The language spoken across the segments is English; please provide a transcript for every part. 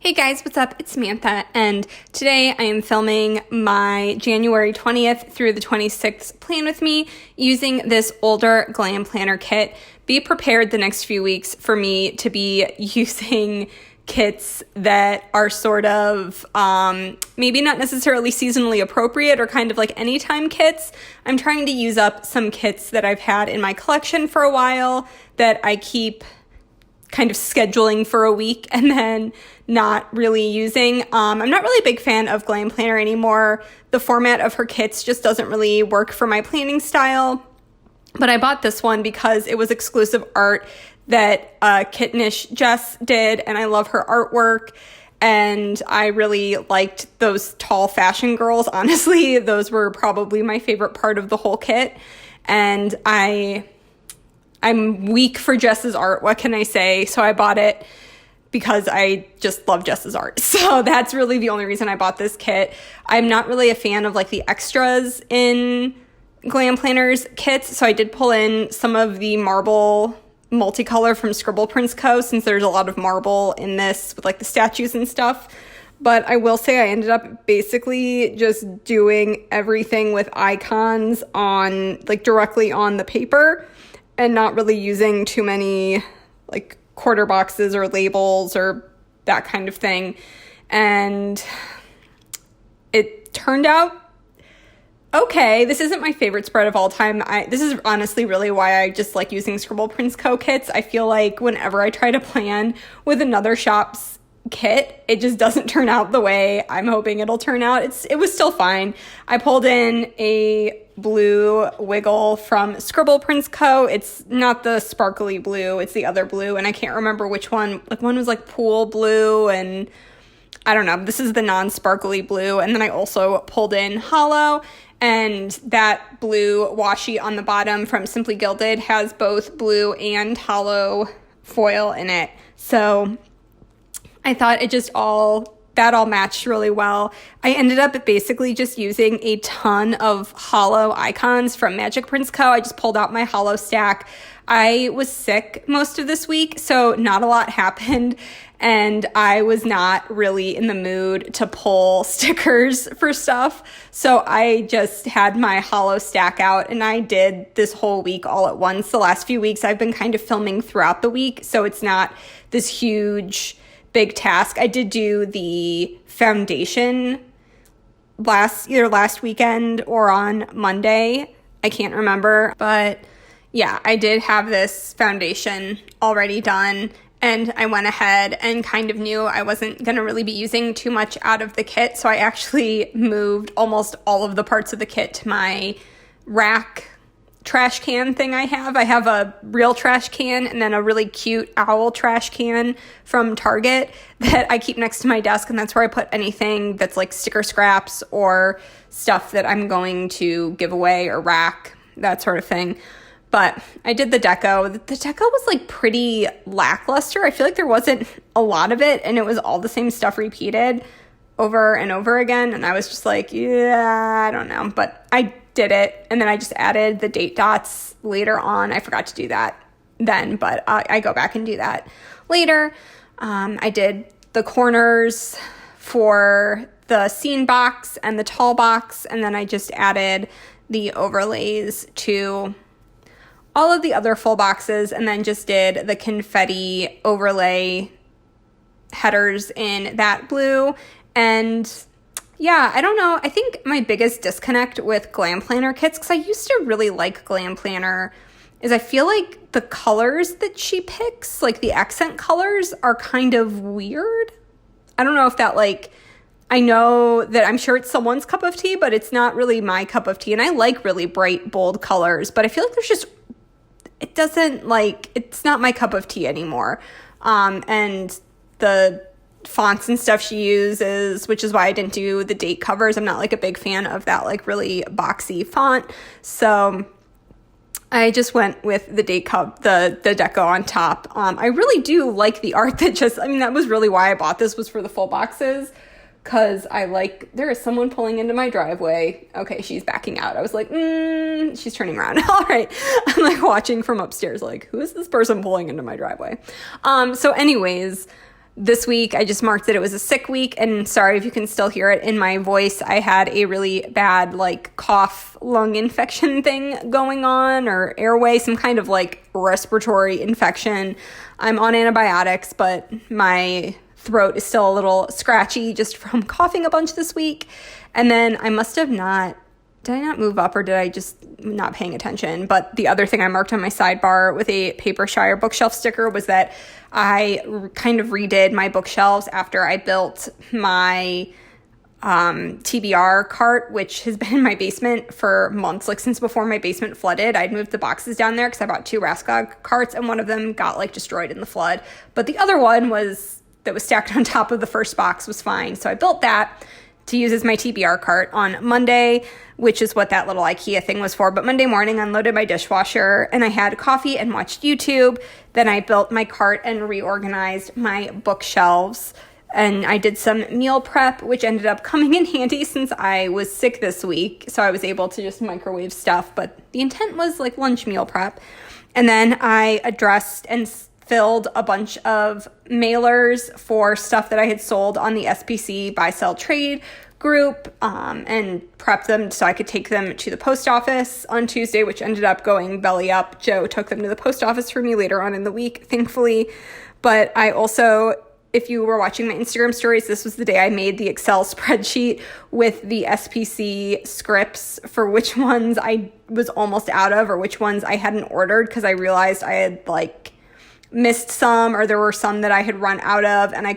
Hey guys, what's up? It's Samantha, and today I am filming my January 20th through the 26th plan with me using this older Glam planner kit. Be prepared the next few weeks for me to be using kits that are sort of maybe not necessarily seasonally appropriate or kind of like anytime kits. I'm trying to use up some kits that I've had in my collection for a while that I keep kind of scheduling for a week and then not really using. I'm not really a big fan of Glam Planner anymore. The format of her kits just doesn't really work for my planning style. But I bought this one because it was exclusive art that Kittenish Jess did, and I love her artwork. And I really liked those tall fashion girls. Honestly, those were probably my favorite part of the whole kit. And I'm weak for Jess's art. What can I say? So I bought it because I just love Jess's art. So that's really the only reason I bought this kit. I'm not really a fan of like the extras in Glam Planners kits. So I did pull in some of the marble multicolor from Scribble Prints Co. since there's a lot of marble in this with like the statues and stuff. But I will say I ended up basically just doing everything with icons on like directly on the paper, and not really using too many like quarter boxes or labels or that kind of thing. And it turned out okay. This isn't my favorite spread of all time. This is honestly really why I just like using Scribble Prints Co. kits. I feel like whenever I try to plan with another shop's kit, it just doesn't turn out the way I'm hoping it'll turn out. It was still fine. I pulled in a blue wiggle from Scribble Prints Co. It's not the sparkly blue, it's the other blue, and I can't remember which one. Like one was like pool blue, and I don't know. This is the non-sparkly blue. And then I also pulled in hollow, and that blue washi on the bottom from Simply Gilded has both blue and hollow foil in it. So I thought that all matched really well. I ended up basically just using a ton of hollow icons from Magic Prints Co. I just pulled out my hollow stack. I was sick most of this week, so not a lot happened, and I was not really in the mood to pull stickers for stuff. So I just had my hollow stack out, and I did this whole week all at once. The last few weeks I've been kind of filming throughout the week, so it's not this huge big task. I did do the foundation either last weekend or on Monday. I can't remember, but yeah, I did have this foundation already done, and I went ahead and kind of knew I wasn't going to really be using too much out of the kit, so I actually moved almost all of the parts of the kit to my rack trash can thing I have. I have a real trash can and then a really cute owl trash can from Target that I keep next to my desk, and that's where I put anything that's like sticker scraps or stuff that I'm going to give away or rack, that sort of thing. But I did the deco. The deco was like pretty lackluster. I feel like there wasn't a lot of it, and it was all the same stuff repeated over and over again, and I was just like, yeah, I don't know. But I did it, and then I just added the date dots later on. I forgot to do that then, but I go back and do that later. I did the corners for the scene box and the tall box, and then I just added the overlays to all of the other full boxes, and then just did the confetti overlay headers in that blue. And yeah, I don't know. I think my biggest disconnect with Glam Planner kits, because I used to really like Glam Planner, is I feel like the colors that she picks, like the accent colors, are kind of weird. I don't know if that I know that I'm sure it's someone's cup of tea, but it's not really my cup of tea. And I like really bright, bold colors, but I feel like it's not my cup of tea anymore. And the fonts and stuff she uses, which is why I didn't do the date covers. I'm not like a big fan of that like really boxy font. So I just went with the the deco on top. I really do like the art that was really why I bought this, was for the full boxes. Cause there is someone pulling into my driveway. Okay, she's backing out. I was like, she's turning around. All right. I'm watching from upstairs, who is this person pulling into my driveway? So anyways, this week, I just marked that it was a sick week, and sorry if you can still hear it in my voice. I had a really bad, like, cough, lung infection thing going on, or airway, some kind of, like, respiratory infection. I'm on antibiotics, but my throat is still a little scratchy just from coughing a bunch this week. And then I must have did I not move up, or did I just not paying attention? But the other thing I marked on my sidebar with a Paper Shire bookshelf sticker was that I kind of redid my bookshelves after I built my TBR cart, which has been in my basement for months, like since before my basement flooded. I'd moved the boxes down there because I bought 2 Raskog carts, and one of them got like destroyed in the flood. But the other one that was stacked on top of the first box was fine. So I built that to use as my TBR cart on Monday, which is what that little IKEA thing was for. But Monday morning, I unloaded my dishwasher and I had coffee and watched YouTube. Then I built my cart and reorganized my bookshelves. And I did some meal prep, which ended up coming in handy since I was sick this week. So I was able to just microwave stuff. But the intent was like lunch meal prep. And then I addressed and filled a bunch of mailers for stuff that I had sold on the SPC buy sell trade group, and prepped them so I could take them to the post office on Tuesday, which ended up going belly up. Joe took them to the post office for me later on in the week, thankfully. But I also, if you were watching my Instagram stories, this was the day I made the Excel spreadsheet with the SPC scripts for which ones I was almost out of or which ones I hadn't ordered, because I realized I had like missed some, or there were some that I had run out of, and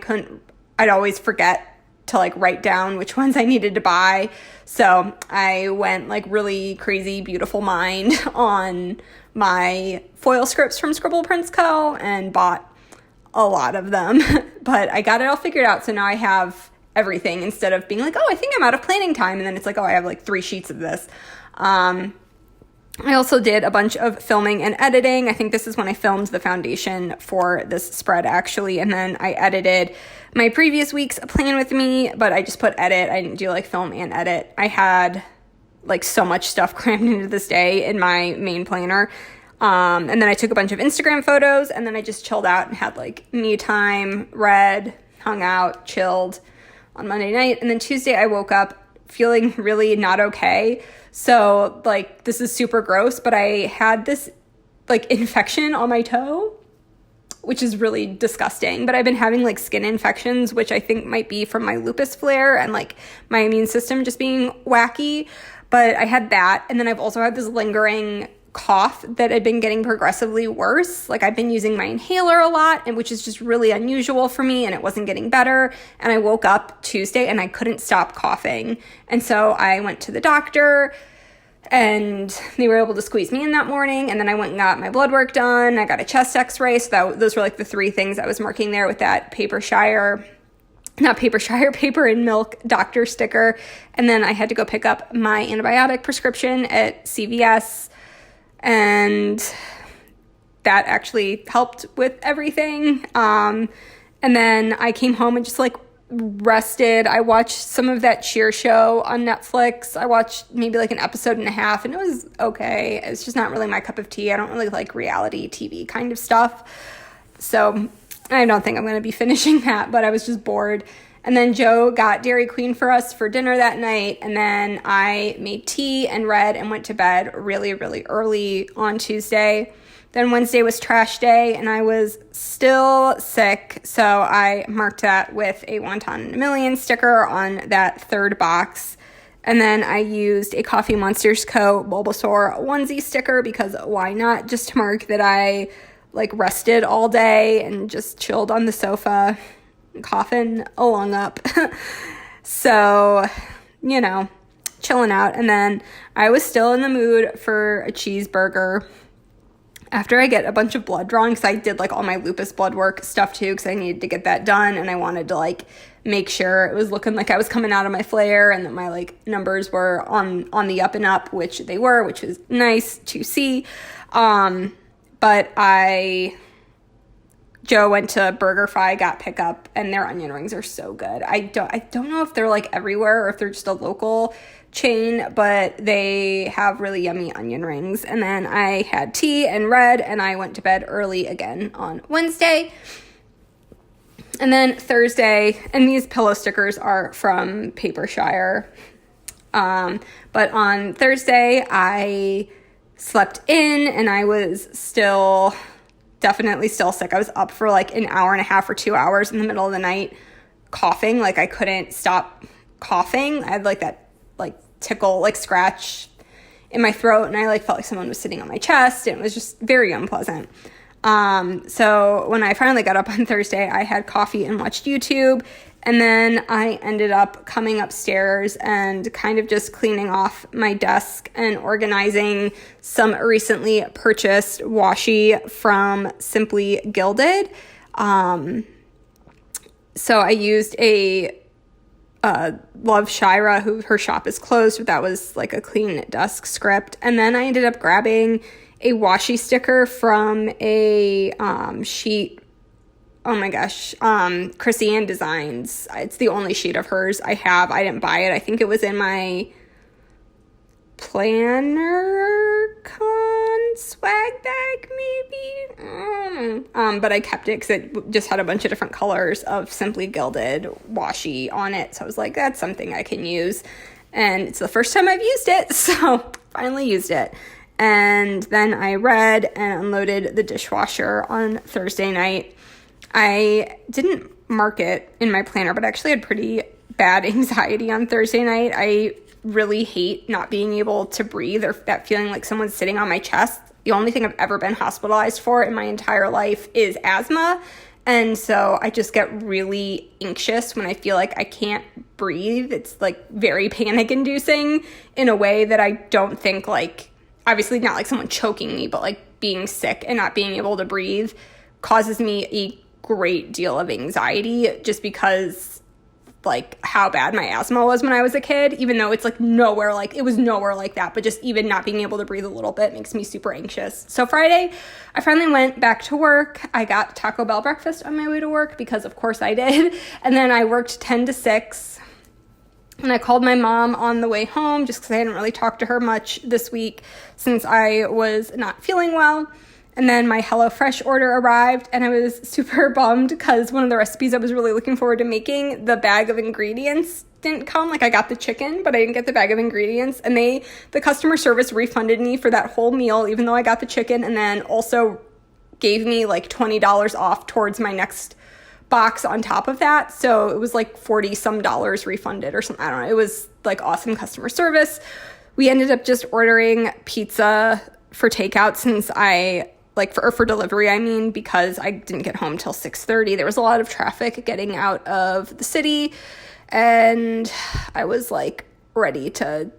I'd always forget to like write down which ones I needed to buy. So I went like really crazy, beautiful mind on my foil scripts from Scribble Prints Co. and bought a lot of them. But I got it all figured out. So now I have everything, instead of being like, oh, I think I'm out of planning time. And then it's like, oh, I have like 3 sheets of this. I also did a bunch of filming and editing. I think this is when I filmed the foundation for this spread, actually. And then I edited my previous week's Plan With Me, but I just put edit. I didn't do like film and edit. I had like so much stuff crammed into this day in my main planner. And then I took a bunch of Instagram photos, and then I just chilled out and had like me time, read, hung out, chilled on Monday night. And then Tuesday I woke up feeling really not okay. So like, this is super gross, but I had this like infection on my toe, which is really disgusting. But I've been having like skin infections, which I think might be from my lupus flare and like my immune system just being wacky. But I had that. And then I've also had this lingering cough that had been getting progressively worse. Like, I've been using my inhaler a lot, and which is just really unusual for me, and it wasn't getting better. And I woke up Tuesday and I couldn't stop coughing. And so I went to the doctor, and they were able to squeeze me in that morning. And then I went and got my blood work done. I got a chest x-ray. So those were like the 3 things I was marking there with that Paper and Milk doctor sticker. And then I had to go pick up my antibiotic prescription at CVS. And that actually helped with everything. And then I came home and just like rested. I watched some of that Cheer show on Netflix. I watched maybe like an episode and a half, and it was okay. It's just not really my cup of tea. I don't really like reality TV kind of stuff. So I don't think I'm going to be finishing that, but I was just bored. And then Joe got Dairy Queen for us for dinner that night. And then I made tea and read and went to bed really, really early on Tuesday. Then Wednesday was trash day, and I was still sick. So I marked that with a Wonton in a Million sticker on that 3rd box. And then I used a Coffee Monsters Co. Bulbasaur onesie sticker, because why not, just to mark that I like rested all day and just chilled on the sofa, coughing a lung up. So, you know, chilling out. And then I was still in the mood for a cheeseburger after I get a bunch of blood drawn, because I did like all my lupus blood work stuff too, because I needed to get that done, and I wanted to like make sure it was looking like I was coming out of my flare and that my like numbers were on the up and up, which they were, which was nice to see. But Joe went to BurgerFi, got pickup, and their onion rings are so good. I don't know if they're like everywhere or if they're just a local chain, but they have really yummy onion rings. And then I had tea and read, and I went to bed early again on Wednesday. And then Thursday, and these pillow stickers are from Papershire. But on Thursday, I slept in and I was definitely still sick. I was up for like an hour and a half or 2 hours in the middle of the night coughing. Like I couldn't stop coughing. I had like that like tickle, like scratch in my throat, and I like felt like someone was sitting on my chest, and it was just very unpleasant. So when I finally got up on Thursday, I had coffee and watched YouTube, and then I ended up coming upstairs and kind of just cleaning off my desk and organizing some recently purchased washi from Simply Gilded. So I used a Love Shira, who her shop is closed, but that was like a clean desk script. And then I ended up grabbing a washi sticker from a sheet. Oh my gosh, Chrissy Ann Designs. It's the only sheet of hers I have. I didn't buy it. I think it was in my planner con swag bag, maybe. But I kept it because it just had a bunch of different colors of Simply Gilded washi on it. So I was like, that's something I can use. And it's the first time I've used it, so finally used it. And then I read and unloaded the dishwasher on Thursday night. I didn't mark it in my planner, but I actually had pretty bad anxiety on Thursday night. I really hate not being able to breathe, or that feeling like someone's sitting on my chest. The only thing I've ever been hospitalized for in my entire life is asthma. And so I just get really anxious when I feel like I can't breathe. It's like very panic inducing in a way that I don't think, like, obviously not like someone choking me, but like being sick and not being able to breathe causes me a great deal of anxiety, just because like how bad my asthma was when I was a kid, even though it's like it was nowhere like that, but just even not being able to breathe a little bit makes me super anxious. So Friday, I finally went back to work. I got Taco Bell breakfast on my way to work because of course I did. And then I worked 10 to 6. And I called my mom on the way home just because I hadn't really talked to her much this week since I was not feeling well. And then my HelloFresh order arrived, and I was super bummed because one of the recipes I was really looking forward to making, the bag of ingredients didn't come. Like I got the chicken, but I didn't get the bag of ingredients. And the customer service refunded me for that whole meal, even though I got the chicken, and then also gave me like $20 off towards my next box on top of that. So it was like $40 some refunded or something. I don't know. It was like awesome customer service. We ended up just ordering pizza for takeout since for delivery, I mean, because I didn't get home till 6:30. There was a lot of traffic getting out of the city, and I was like ready to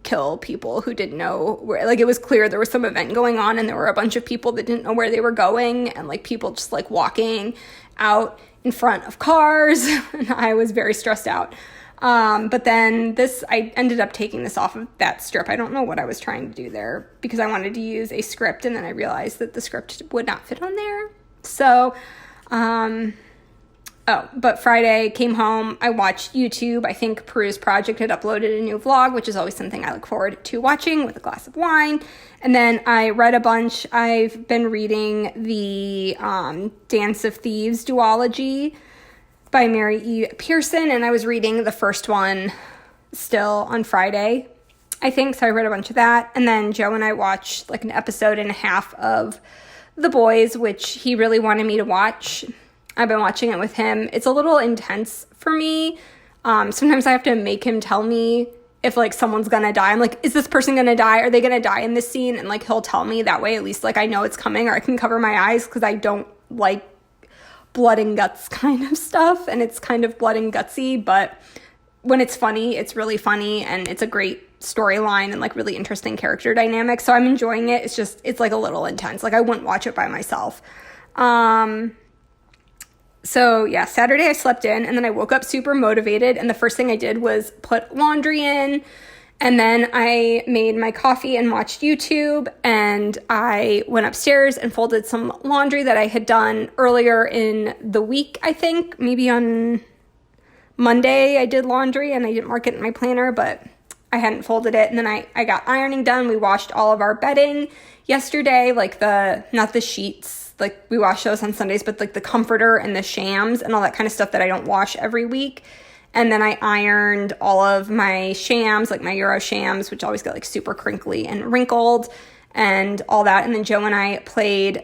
kill people who didn't know where. Like, it was clear there was some event going on, and there were a bunch of people that didn't know where they were going, and like people just like walking out in front of cars, and I was very stressed out. But then I ended up taking this off of that strip. I don't know what I was trying to do there because I wanted to use a script, and then I realized that the script would not fit on there. So, but Friday came home, I watched YouTube. I think Peru's Project had uploaded a new vlog, which is always something I look forward to watching with a glass of wine. And then I read a bunch. I've been reading the Dance of Thieves duology by Mary E. Pearson, and I was reading the first one still on Friday, I think, so I read a bunch of that. And then Joe and I watched like an episode and a half of The Boys, which he really wanted me to watch. I've been watching it with him. It's a little intense for me. Sometimes I have to make him tell me if like someone's gonna die. I'm like, is this person gonna die? Are they gonna die in this scene? And like he'll tell me, that way at least like I know it's coming, or I can cover my eyes because I don't like blood and guts kind of stuff, and it's kind of blood and gutsy, but when it's funny, it's really funny, and it's a great storyline and like really interesting character dynamic, so I'm enjoying it. It's like a little intense. Like I wouldn't watch it by myself. So yeah, Saturday I slept in, and then I woke up super motivated, and the first thing I did was put laundry in. And then I made my coffee and watched YouTube, and I went upstairs and folded some laundry that I had done earlier in the week, I think. Maybe on Monday I did laundry, and I didn't mark it in my planner, but I hadn't folded it. And then I got ironing done. We washed all of our bedding yesterday, like not the sheets, like we wash those on Sundays, but like the comforter and the shams and all that kind of stuff that I don't wash every week. And then I ironed all of my shams, like my Euro shams, which always get like super crinkly and wrinkled and all that. And then Joe and I played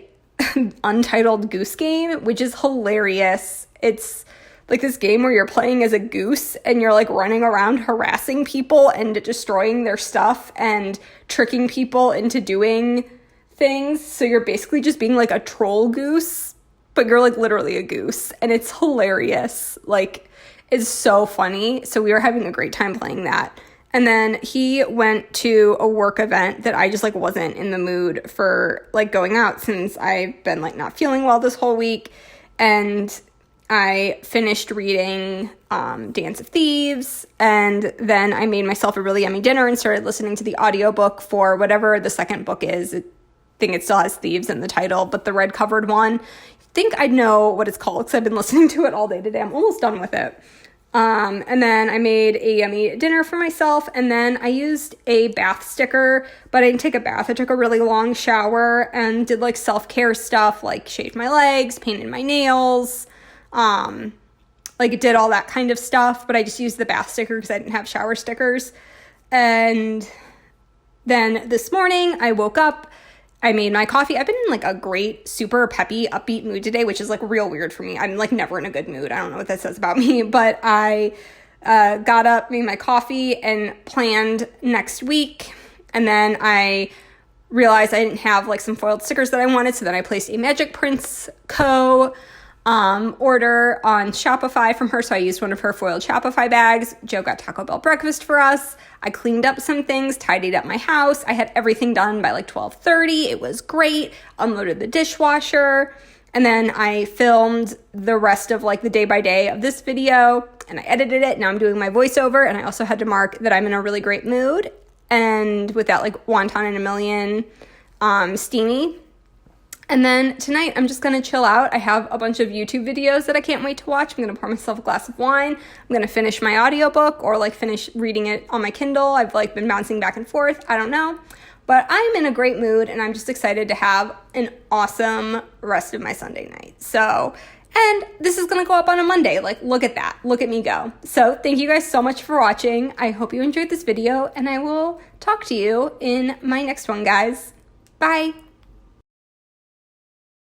Untitled Goose Game, which is hilarious. It's like this game where you're playing as a goose and you're like running around harassing people and destroying their stuff and tricking people into doing things. So you're basically just being like a troll goose, but you're like literally a goose, and it's hilarious. Like, it's so funny. So we were having a great time playing that. And then he went to a work event that I just like wasn't in the mood for like going out, since I've been like not feeling well this whole week. And I finished reading Dance of Thieves, and then I made myself a really yummy dinner and started listening to the audiobook for whatever the second book is. I think it still has thieves in the title, but the red covered one. I think I'd know what it's called because I've been listening to it all day today. I'm almost done with it. And then I made a yummy dinner for myself, and then I used a bath sticker, but I didn't take a bath. I took a really long shower and did like self-care stuff, like shaved my legs, painted my nails, like did all that kind of stuff, but I just used the bath sticker because I didn't have shower stickers. And then this morning I woke up, I made my coffee. I've been in like a great, super peppy, upbeat mood today, which is like real weird for me. I'm like never in a good mood. I don't know what that says about me, but I got up, made my coffee, and planned next week. And then I realized I didn't have like some foiled stickers that I wanted, so then I placed a Magic Prince Co. Order on Shopify from her. So I used one of her foiled Shopify bags. Joe got Taco Bell breakfast for us. I cleaned up some things, tidied up my house. I had everything done by like 12:30. It was great. Unloaded the dishwasher. And then I filmed the rest of like the day by day of this video, and I edited it. Now I'm doing my voiceover, and I also had to mark that I'm in a really great mood. And with that, like wonton and a million steamy. And then tonight, I'm just going to chill out. I have a bunch of YouTube videos that I can't wait to watch. I'm going to pour myself a glass of wine. I'm going to finish my audiobook or like finish reading it on my Kindle. I've like been bouncing back and forth. I don't know. But I'm in a great mood, and I'm just excited to have an awesome rest of my Sunday night. So, and this is going to go up on a Monday. Like, look at that. Look at me go. So thank you guys so much for watching. I hope you enjoyed this video, and I will talk to you in my next one, guys. Bye.